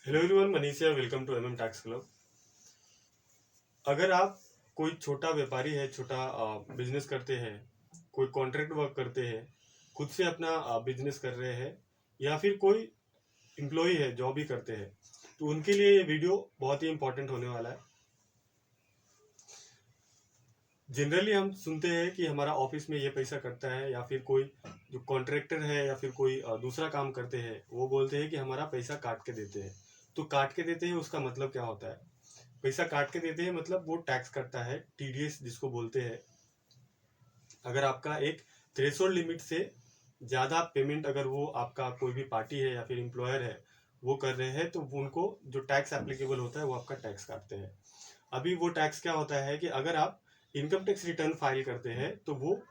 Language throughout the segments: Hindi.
हेलो एवरीवन, मनीष है। Welcome to MM tax club. अगर आप कोई छोटा व्यापारी है, छोटा बिजनेस करते हैं, कोई कॉन्ट्रैक्ट वर्क करते हैं, खुद से अपना बिजनेस कर रहे हैं, या फिर कोई एम्प्लॉय है, जॉब भी करते हैं, तो उनके लिए ये वीडियो बहुत ही इंपॉर्टेंट होने वाला है। जनरली हम सुनते हैं कि हमारा ऑफिस में ये पैसा कटता है, या फिर कोई जो कॉन्ट्रैक्टर है या फिर कोई दूसरा काम करते हैं वो बोलते हैं कि हमारा पैसा काट के देते हैं। तो काट के देते हैं उसका मतलब क्या होता है? पैसा काट के देते हैं मतलब वो टैक्स कटता है, टीडीएस जिसको बोलते हैं। अगर आपका एक थ्रेशोल्ड लिमिट से ज़्यादा पेमेंट, अगर वो आपका कोई भी पार्टी है या फिर एम्प्लॉयर है वो कर रहे हैं, तो उनको जो टैक्स एप्लीकेबल होता है वो आपका टैक्स काटते हैं। अभी वो टैक्स क्या होता है कि अगर आप इनकम टैक्स रिटर्न फाइल करते हैं, तो वो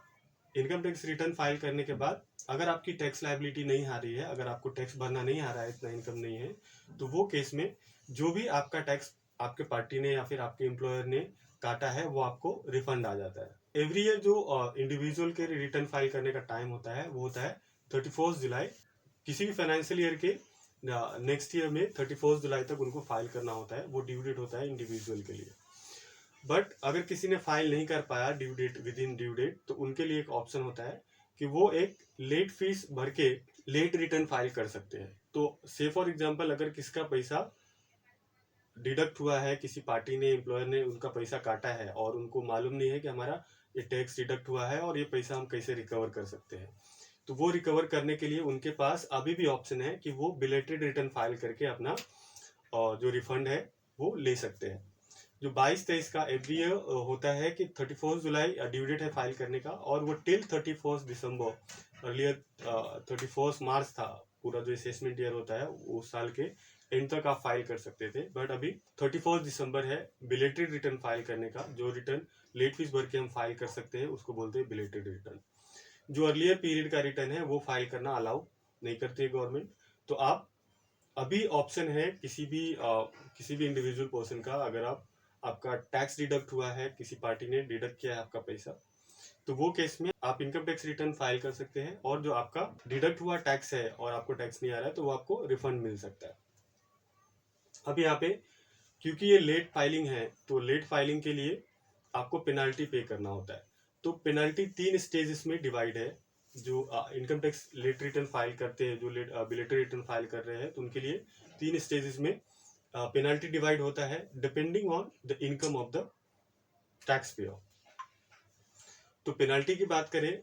इनकम टैक्स रिटर्न फाइल करने के बाद अगर आपकी टैक्स लायबिलिटी नहीं आ रही है, अगर आपको टैक्स भरना नहीं आ रहा है, इतना इनकम नहीं है, तो वो केस में जो भी आपका टैक्स आपके पार्टी ने या फिर आपके एम्प्लॉयर ने काटा है वो आपको रिफंड आ जाता है। एवरी ईयर जो इंडिविजुअल के रिटर्न फाइल करने का टाइम होता है वो होता है 31 जुलाई। किसी भी फाइनेंशियल ईयर के नेक्स्ट ईयर में 31 जुलाई तक उनको फाइल करना होता है। वो ड्यू डेट होता है इंडिविजुअल के लिए। बट अगर किसी ने फाइल नहीं कर पाया due date, within due date, तो उनके लिए एक ऑप्शन होता है कि वो एक लेट फीस भर के लेट रिटर्न फाइल कर सकते हैं। तो से फॉर एग्जांपल, अगर किसका पैसा डिडक्ट हुआ है, किसी पार्टी ने, एम्प्लॉयर ने उनका पैसा काटा है और उनको मालूम नहीं है कि हमारा ये टैक्स डिडक्ट हुआ है और ये पैसा हम कैसे रिकवर कर सकते हैं, तो वो रिकवर करने के लिए उनके पास अभी भी ऑप्शन है कि वो बिलेटेड रिटर्न फाइल करके अपना जो रिफंड है वो ले सकते हैं। जो 22-23 का एवरी ईयर होता है कि 31 जुलाई ड्यू डेट है फाइल करने का, और वो टिल 31 दिसंबर, अर्लियर 31 मार्च था पूरा जो असेसमेंट ईयर होता है उस साल के एंड तक आप फाइल कर सकते थे। बट अभी 31 दिसंबर है बिलेटेड रिटर्न फाइल करने का। जो रिटर्न लेट फीस भर के हम फाइल कर सकते हैं उसको बोलते हैं बिलेटेड रिटर्न। जो अर्लियर पीरियड का रिटर्न है वो फाइल करना अलाउ नहीं करती है गवर्नमेंट। तो आप अभी ऑप्शन है किसी भी इंडिविजुअल पर्सन का, अगर आपका टैक्स डिडक्ट हुआ है, किसी पार्टी ने डिडक्ट किया है आपका पैसा, तो वो केस में आप इनकम टैक्स रिटर्न फाइल कर सकते हैं, और जो आपका डिडक्ट हुआ टैक्स है और आपको टैक्स नहीं आ रहा है तो वो आपको रिफंड मिल सकता है। अब यहाँ पे क्योंकि ये लेट फाइलिंग है, तो लेट फाइलिंग के लिए आपको पेनाल्टी पे करना होता है। तो पेनाल्टी 3 स्टेजेस में डिवाइड है। जो income tax late return file करते हैं, जो बिलेटेड रिटर्न फाइल कर रहे हैं, तो उनके लिए 3 स्टेजेस में पेनाल्टी डिवाइड होता है depending on the income of the tax payer. तो पेनाल्टी की बात करें,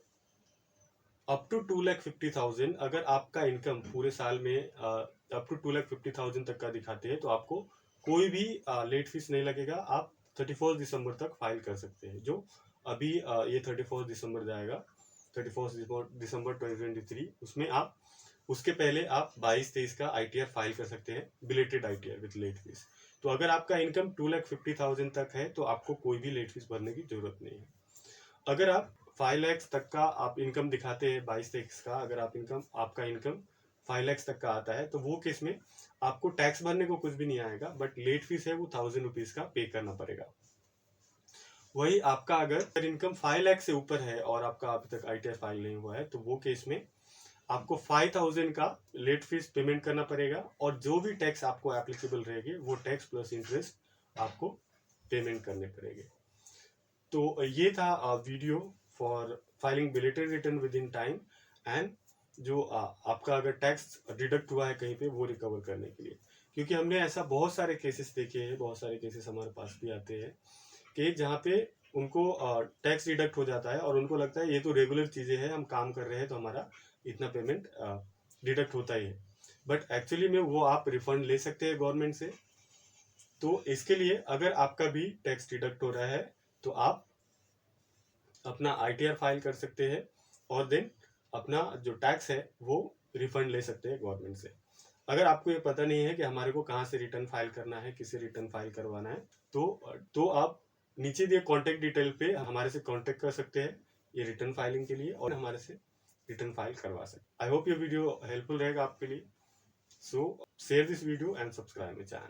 अप टू 2,50,000, अगर आपका इनकम पूरे साल में अप टू 2,50,000 तक का दिखाते हैं तो आपको कोई भी लेट फीस नहीं लगेगा। आप 31 दिसंबर तक फाइल कर सकते हैं। जो अभी ये 31 दिसंबर जाएगा, 31 दिसंबर 2023, उसमें आप उसके पहले आप 22-23 का आईटीआर फाइल कर सकते हैं, belated ITR with late fees. तो अगर आपका इनकम 2,50,000 तक है तो आपको कोई भी लेट फीस भरने की जरूरत नहीं है। अगर आप 5 लाख तक का आप इनकम दिखाते हैं, 22-23 का, अगर आपका इनकम 5 लाख तक का आता है, तो वो केस में आपको टैक्स भरने को कुछ भी नहीं आएगा, बट लेट फीस है वो 1,000 रुपीज का पे करना पड़ेगा। वही आपका अगर इनकम 5 लाख से ऊपर है और आपका अभी तक आईटीआर फाइल नहीं हुआ है, तो वो केस में आपको 5,000 का लेट फीस पेमेंट करना पड़ेगा, और जो भी टैक्स आपको एप्लीकेबल रहेगी वो टैक्स प्लस इंटरेस्ट आपको पेमेंट करने पड़ेंगे। तो ये था video for filing belated return with in time, and जो आपका अगर टैक्स डिडक्ट हुआ है कहीं पे वो रिकवर करने के लिए। क्योंकि हमने ऐसा बहुत सारे केसेस देखे हैं, बहुत सारे केसेस हमारे पास भी आते हैं कि जहाँ पे उनको टैक्स डिडक्ट हो जाता है और उनको लगता है ये तो रेगुलर चीज़ें हैं, हम काम कर रहे हैं तो हमारा इतना पेमेंट डिडक्ट होता ही है। बट एक्चुअली में वो आप रिफंड ले सकते हैं गवर्नमेंट से। तो इसके लिए अगर आपका भी टैक्स डिडक्ट हो रहा है तो आप अपना आईटीआर फाइल कर सकते हैं, और देन अपना जो टैक्स है वो रिफंड ले सकते हैं गवर्नमेंट से। अगर आपको ये पता नहीं है कि हमारे को कहाँ से रिटर्न फाइल करना है, किसे रिटर्न फाइल करवाना है, तो आप नीचे दिए कॉन्टेक्ट डिटेल पे हमारे से कॉन्टेक्ट कर सकते हैं ये रिटर्न फाइलिंग के लिए, और हमारे से रिटर्न फाइल करवा सकते। आई होप ये वीडियो हेल्पफुल रहेगा आपके लिए। सो share this video and subscribe my channel.